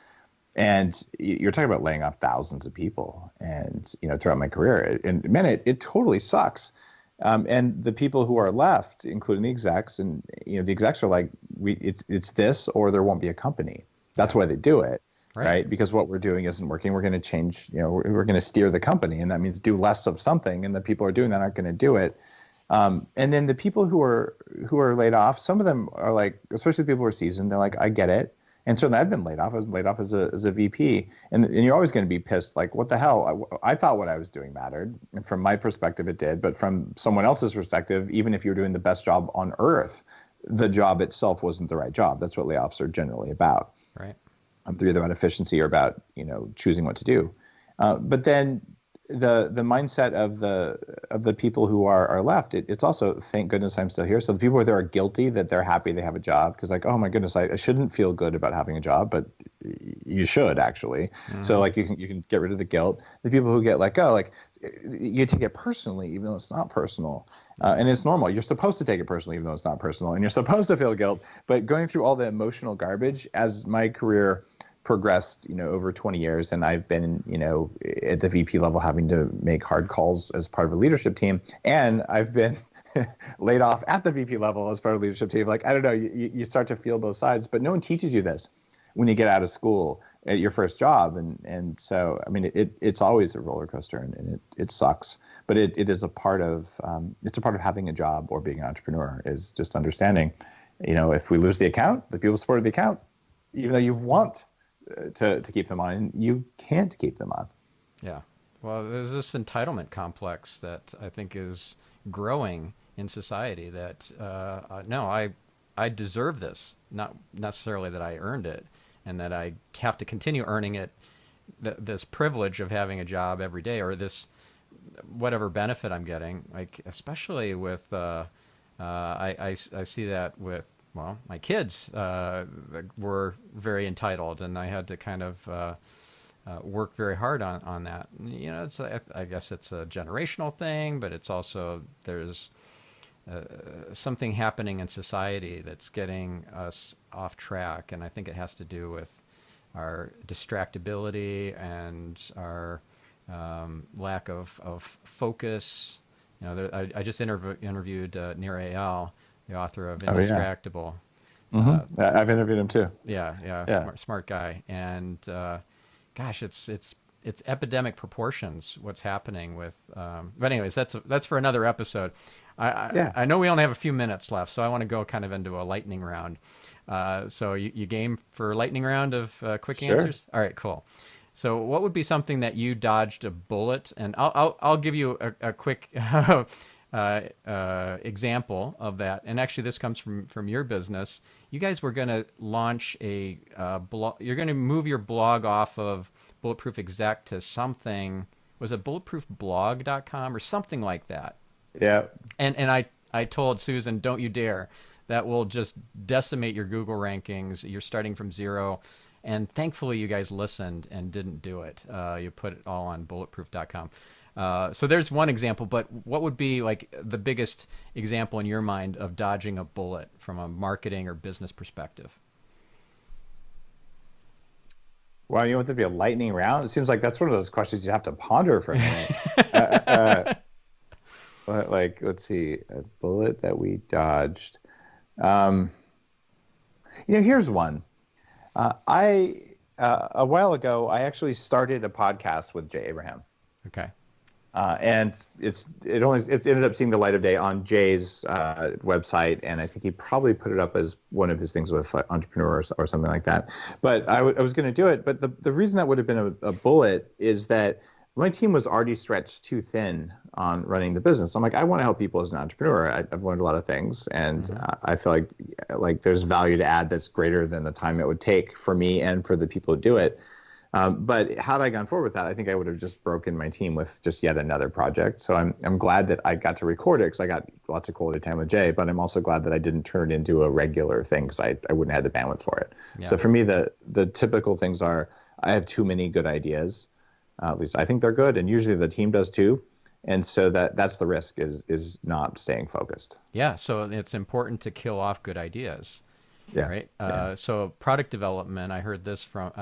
And you're talking about laying off thousands of people, and throughout my career, and man, it totally sucks. And the people who are left, including the execs, and the execs are like, it's this or there won't be a company. That's why they do it, right? Because what we're doing isn't working. We're going to change. We're going to steer the company, and that means do less of something. And the people who are doing that aren't going to do it. And then the people who are laid off, some of them are like, especially the people who are seasoned, they're like, I get it. And certainly I've been laid off. I was laid off as a VP. And you're always going to be pissed, like, what the hell? I thought what I was doing mattered. And from my perspective, it did. But from someone else's perspective, even if you're doing the best job on earth, the job itself wasn't the right job. That's what layoffs are generally about. Right. They're either about efficiency or about, choosing what to do. But then the mindset of the people who are left, it's also, thank goodness I'm still here. So the people that are guilty that they're happy they have a job, because like, oh my goodness, I shouldn't feel good about having a job, but you should actually. So like you can get rid of the guilt. The people who get let go, like you take it personally, even though it's not personal. And it's normal. You're supposed to take it personally, even though it's not personal, and you're supposed to feel guilt. But going through all the emotional garbage, as my career progressed, over 20 years, and I've been, at the VP level having to make hard calls as part of a leadership team, and I've been laid off at the VP level as part of a leadership team. Like, I don't know, you start to feel both sides, but no one teaches you this when you get out of school at your first job. And so, I mean, it's always a roller coaster, and it sucks, but it is a part of, it's a part of having a job or being an entrepreneur, is just understanding, if we lose the account, the people supported the account, even though you want to keep them on, you can't keep them on. Yeah. Well, there's this entitlement complex that I think is growing in society, that no, I deserve this, not necessarily that I earned it and that I have to continue earning it, this privilege of having a job every day, or this whatever benefit I'm getting, like especially with I see that with, well, my kids were very entitled, and I had to kind of work very hard on that. It's I guess it's a generational thing, but it's also, there's something happening in society that's getting us off track, and I think it has to do with our distractibility and our lack of focus. I just interviewed Nir Eyal, the author of Indistractable. Oh, yeah. I've interviewed him too. Yeah. Smart guy. And gosh, it's epidemic proportions what's happening with. But anyways, that's for another episode. I know we only have a few minutes left, so I want to go kind of into a lightning round. So you game for a lightning round of quick answers? All right, cool. So what would be something that you dodged a bullet? And I'll give you a quick example of that. And actually, this comes from your business. You guys were going to launch a blog. You're going to move your blog off of Bulletproof Exec to something. Was it bulletproofblog.com or something like that? Yeah. And I told Susan, don't you dare. That will just decimate your Google rankings. You're starting from zero. And thankfully, you guys listened and didn't do it. You put it all on bulletproof.com. So there's one example, but what would be like the biggest example in your mind of dodging a bullet from a marketing or business perspective? Well, you want there to be a lightning round? It seems like that's one of those questions you have to ponder for a minute. Like, let's see, a bullet that we dodged. Here's one. A while ago, I actually started a podcast with Jay Abraham. Okay. And it ended up seeing the light of day on Jay's website, and I think he probably put it up as one of his things with entrepreneurs or something like that. But I was going to do it. But the reason that would have been a bullet is that my team was already stretched too thin on running the business. I'm like, I want to help people as an entrepreneur. I've learned a lot of things, and I feel like there's value to add that's greater than the time it would take for me and for the people who do it. But had I gone forward with that, I think I would have just broken my team with just yet another project. So I'm glad that I got to record it because I got lots of quality time with Jay, but I'm also glad that I didn't turn it into a regular thing because I wouldn't have the bandwidth for it. Yeah. So for me, the typical things are I have too many good ideas. At least I think they're good, and usually the team does too. And so that's the risk is not staying focused. Yeah, so it's important to kill off good ideas. Yeah. Right. So product development, I heard this from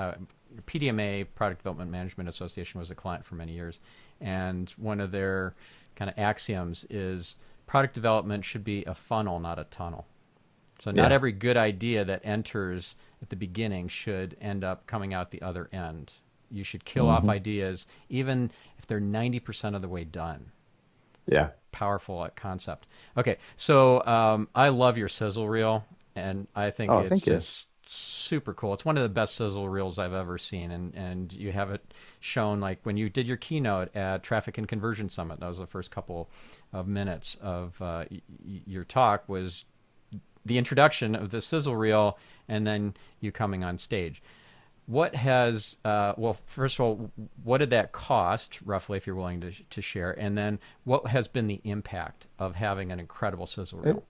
PDMA, Product Development Management Association, was a client for many years, and one of their kind of axioms is product development should be a funnel, not a tunnel. So not every good idea that enters at the beginning should end up coming out the other end. You should kill off ideas, even if they're 90% of the way done. Yeah. Powerful concept. Okay, so I love your sizzle reel, and I think it's just super cool. It's one of the best sizzle reels I've ever seen, and you have it shown like when you did your keynote at Traffic and Conversion Summit. That was the first couple of minutes of your talk was the introduction of the sizzle reel, and then you coming on stage. What has, well, first of all, what did that cost, roughly, if you're willing to share? And then what has been the impact of having an incredible sizzle reel?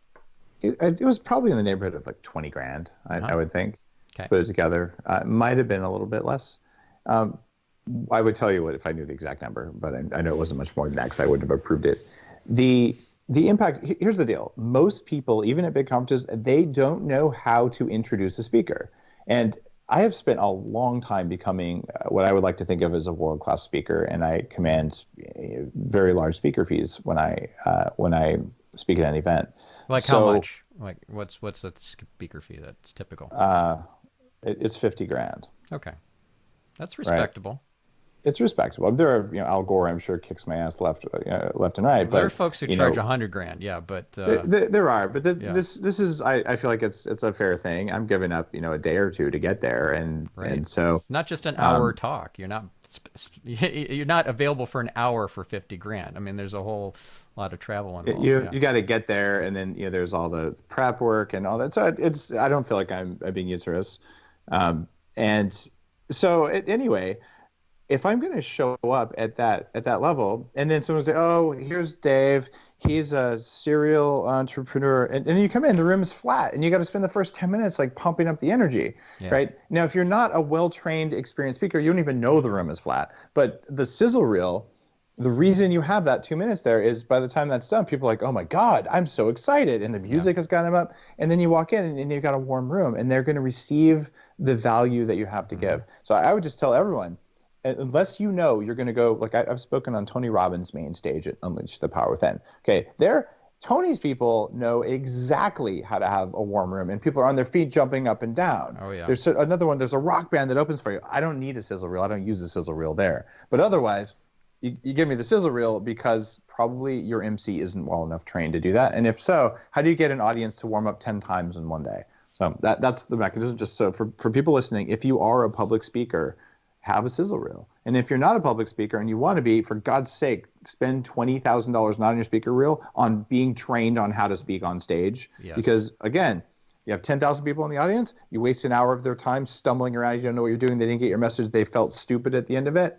It was probably in the neighborhood of like 20 grand, I would think, to put it together. It might have been a little bit less. I would tell you what if I knew the exact number, but I know it wasn't much more than that because I wouldn't have approved it. The impact, here's the deal. Most people, even at big conferences, they don't know how to introduce a speaker. And I have spent a long time becoming what I would like to think of as a world-class speaker, and I command very large speaker fees when I speak at an event. Like how much? Like what's a speaker fee that's typical? It's 50 grand. Okay, that's respectable. Right? It's respectable. There are, Al Gore, I'm sure, kicks my ass left and right. Well, there are folks who charge 100 grand. Yeah, but there are. But this is, I feel like it's a fair thing. I'm giving up, a day or two to get there, and so it's not just an hour talk. You're not available for an hour for 50 grand. I mean, there's a whole lot of travel involved. You got to get there, and then there's all the prep work and all that. So I don't feel like I'm being used for this. And so anyway. If I'm going to show up at that level, and then someone will say, "Oh, here's Dave. He's a serial entrepreneur," and then you come in, the room is flat, and you got to spend the first 10 minutes like pumping up the energy, right? Now, if you're not a well-trained, experienced speaker, you don't even know the room is flat. But the sizzle reel, the reason you have that 2 minutes there is by the time that's done, people are like, "Oh my God, I'm so excited," and the music has got them up, and then you walk in and you've got a warm room, and they're going to receive the value that you have to give. So I would just tell everyone, unless you're going to go, like I've spoken on Tony Robbins' main stage at Unleash the Power Within. Okay, Tony's people know exactly how to have a warm room, and people are on their feet jumping up and down. Oh, yeah. There's another one, there's a rock band that opens for you. I don't need a sizzle reel. I don't use a sizzle reel there. But otherwise, you give me the sizzle reel because probably your MC isn't well enough trained to do that. And if so, how do you get an audience to warm up 10 times in one day? So that's the mechanism. Just so for people listening, if you are a public speaker, have a sizzle reel. And if you're not a public speaker and you want to be, for God's sake, spend $20,000 not on your speaker reel on being trained on how to speak on stage. Yes. Because again, you have 10,000 people in the audience, you waste an hour of their time stumbling around, you don't know what you're doing, they didn't get your message, they felt stupid at the end of it.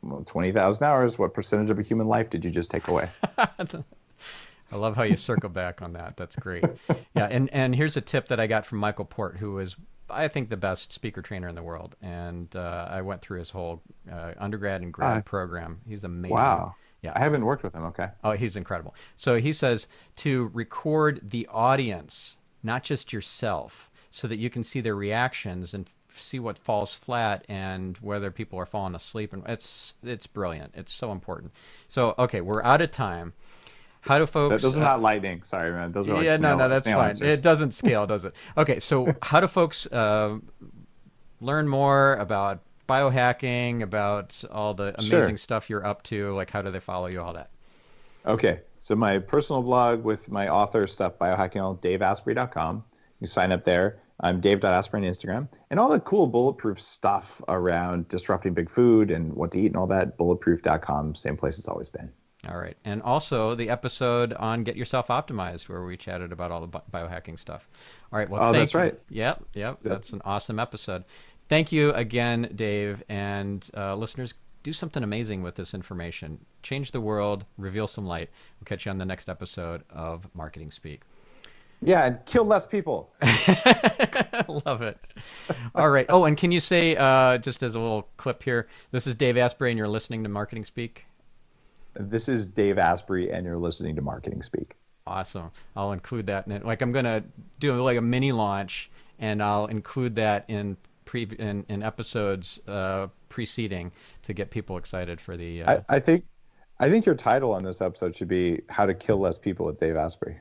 Well, 20,000 hours, what percentage of a human life did you just take away? I love how you circle back on that. That's great. Yeah, and here's a tip that I got from Michael Port, who is, I think, the best speaker trainer in the world. And I went through his whole undergrad and grad program. He's amazing. Wow. Yeah. I haven't worked with him. Okay. Oh, he's incredible. So he says to record the audience, not just yourself, so that you can see their reactions and see what falls flat and whether people are falling asleep. And it's brilliant. It's so important. So, okay, we're out of time. How do folks... Those are not lightning. Sorry, man. Those are like no, that's fine. Answers. It doesn't scale, does it? Okay, so how do folks learn more about biohacking, about all the amazing stuff you're up to? Like, how do they follow you, all that? Okay, so my personal blog with my author stuff, biohacking, daveasprey.com. You sign up there. I'm Dave.Asprey on Instagram. And all the cool Bulletproof stuff around disrupting big food and what to eat and all that, bulletproof.com, same place it's always been. All right. And also the episode on Get Yourself Optimized, where we chatted about all the biohacking stuff. All right. Well, that's right. Yep. That's an awesome episode. thank you again, Dave, and listeners, do something amazing with this information. Change the world, reveal some light. We'll catch you on the next episode of Marketing Speak. Yeah, and kill less people. Love it. All right. Oh, and can you say, just as a little clip here, this is Dave Asprey, and you're listening to Marketing Speak? This is Dave Asprey, and you're listening to Marketing Speak. Awesome. I'll include that in it. Like, I'm going to do like a mini launch, and I'll include that in episodes preceding to get people excited for the. I think your title on this episode should be "How to Kill Less People with Dave Asprey."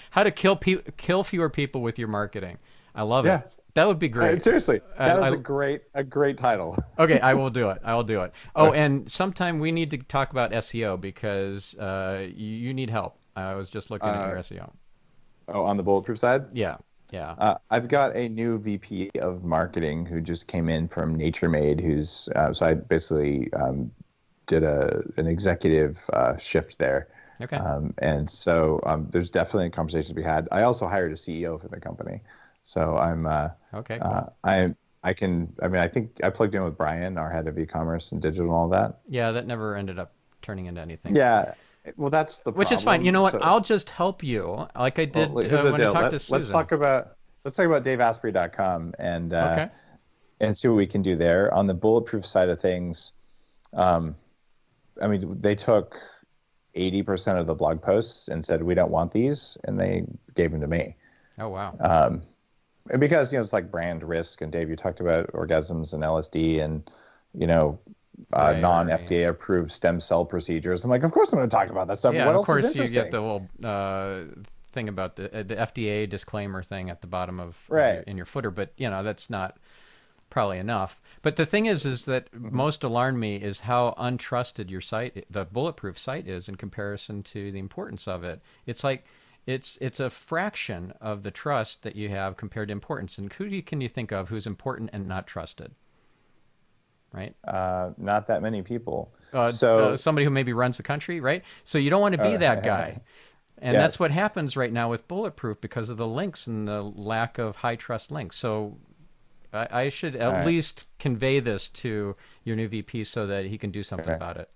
How to kill fewer people with your marketing. I love it. That would be great. Seriously, that is a great title. Okay, I will do it. Oh, and sometime we need to talk about SEO because you need help. I was just looking at your SEO. Oh, on the Bulletproof side? Yeah. I've got a new VP of marketing who just came in from Nature Made, who's so I basically did an executive shift there. Okay. And so there's definitely a conversation to be had. I also hired a CEO for the company. So I'm okay. Cool. I think I plugged in with Brian, our head of e-commerce and digital and all that. Yeah, that never ended up turning into anything. Yeah. Well, that's the problem. Which is fine. You know what? I'll just help you like I did when I talked to Susan. Let's talk about daveasprey.com and see what we can do there. On the Bulletproof side of things, they took 80% of the blog posts and said, we don't want these, and they gave them to me. Oh, wow. Because, it's like brand risk, and Dave, you talked about orgasms and LSD and, non-FDA approved stem cell procedures. I'm like, of course I'm going to talk about that stuff. Yeah, what of else course is you get the little thing about the FDA disclaimer thing at the bottom of in your footer, but, that's not probably enough. But the thing is that most alarmed me is how untrusted your site, the Bulletproof site, is in comparison to the importance of it. It's like it's a fraction of the trust that you have compared to importance. And who can you think of who's important and not trusted? Right? Not that many people. Somebody who maybe runs the country, right? So you don't want to be that guy. And that's what happens right now with Bulletproof because of the links and the lack of high trust links. So I should at least convey this to your new VP so that he can do something about it.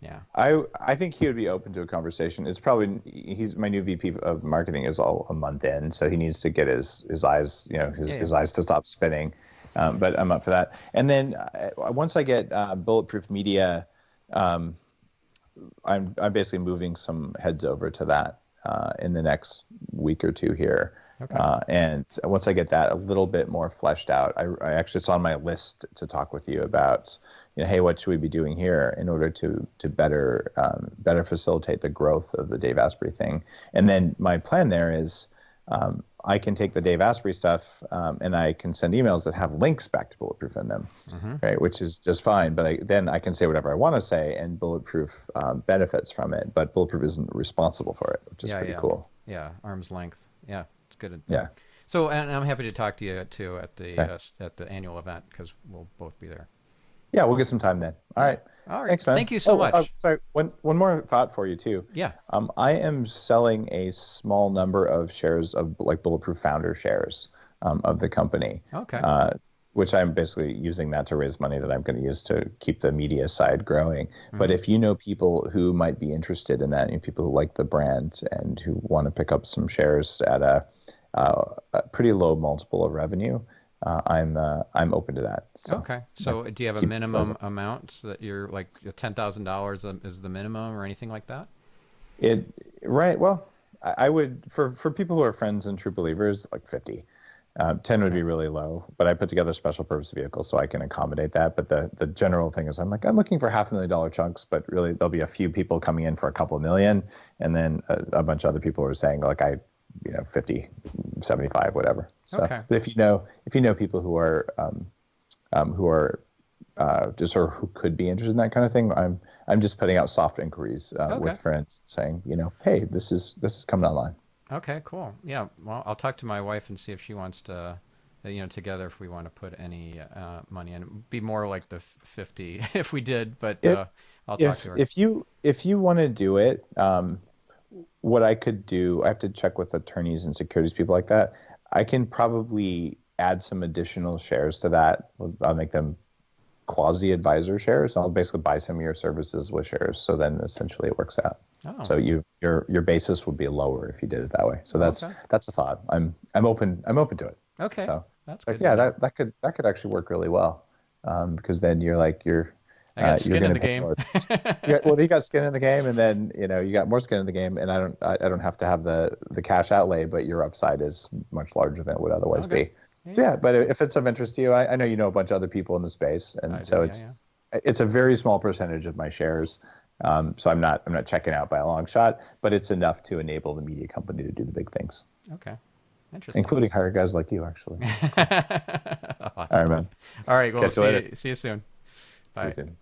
Yeah. I think he would be open to a conversation. It's probably he's my new VP of marketing is all a month in, so he needs to get his eyes, his eyes to stop spinning. But I'm up for that. And then once I get Bulletproof Media, I'm basically moving some heads over to that in the next week or two here. Okay. And once I get that a little bit more fleshed out, I actually it's on my list to talk with you about, hey, what should we be doing here in order to better facilitate the growth of the Dave Asprey thing. And then my plan there is I can take the Dave Asprey stuff and I can send emails that have links back to Bulletproof in them, right? Which is just fine. But then I can say whatever I want to say, and Bulletproof benefits from it. But Bulletproof isn't responsible for it, which is pretty cool. Yeah, arm's length. Yeah, it's good. Yeah. So, and I'm happy to talk to you too at the annual event because we'll both be there. Yeah, we'll get some time then. All right. Thanks, man. Thank you so much. Sorry, one more thought for you too. Yeah. I am selling a small number of shares of like Bulletproof founder shares of the company. Okay. Which I'm basically using that to raise money that I'm going to use to keep the media side growing. But if you know people who might be interested in that, people who like the brand and who want to pick up some shares at a pretty low multiple of revenue, I'm open to that. So, okay. So do you have a minimum amount so that you're like $10,000 is the minimum or anything like that? Right. Well, I would for people who are friends and true believers, like 50. 10 would be really low, but I put together a special purpose vehicle so I can accommodate that. But the general thing is I'm looking for $500,000 chunks, but really there'll be a few people coming in for a couple of million. And then a bunch of other people are saying 50, 75, whatever. So but if you know people who are just sort of who could be interested in that kind of thing, I'm just putting out soft inquiries with friends saying, hey, this is coming online. Okay, cool. Yeah, well, I'll talk to my wife and see if she wants to, together if we want to put any money in. It'd be more like the 50 if we did, but I'll talk to her. If you want to do it, what I could do, I have to check with attorneys and securities people like that. I can probably add some additional shares to that. I'll make them quasi-advisor shares. I'll basically buy some of your services with shares. So then essentially it works out. Oh. So your basis would be lower if you did it that way. So that's a thought. I'm open to it. Okay. So that's good. Yeah, that could actually work really well. Because then I got skin in the game. Well, you got skin in the game, and then you got more skin in the game, and I don't have to have the cash outlay, but your upside is much larger than it would otherwise be. So yeah, but if it's of interest to you, I know a bunch of other people in the space, and it's a very small percentage of my shares. So I'm not checking out by a long shot, but it's enough to enable the media company to do the big things. Okay. Interesting. Including hire guys like you, actually. Awesome. All right, man. All right. Well, Catch you later. See you soon. Bye. See you soon.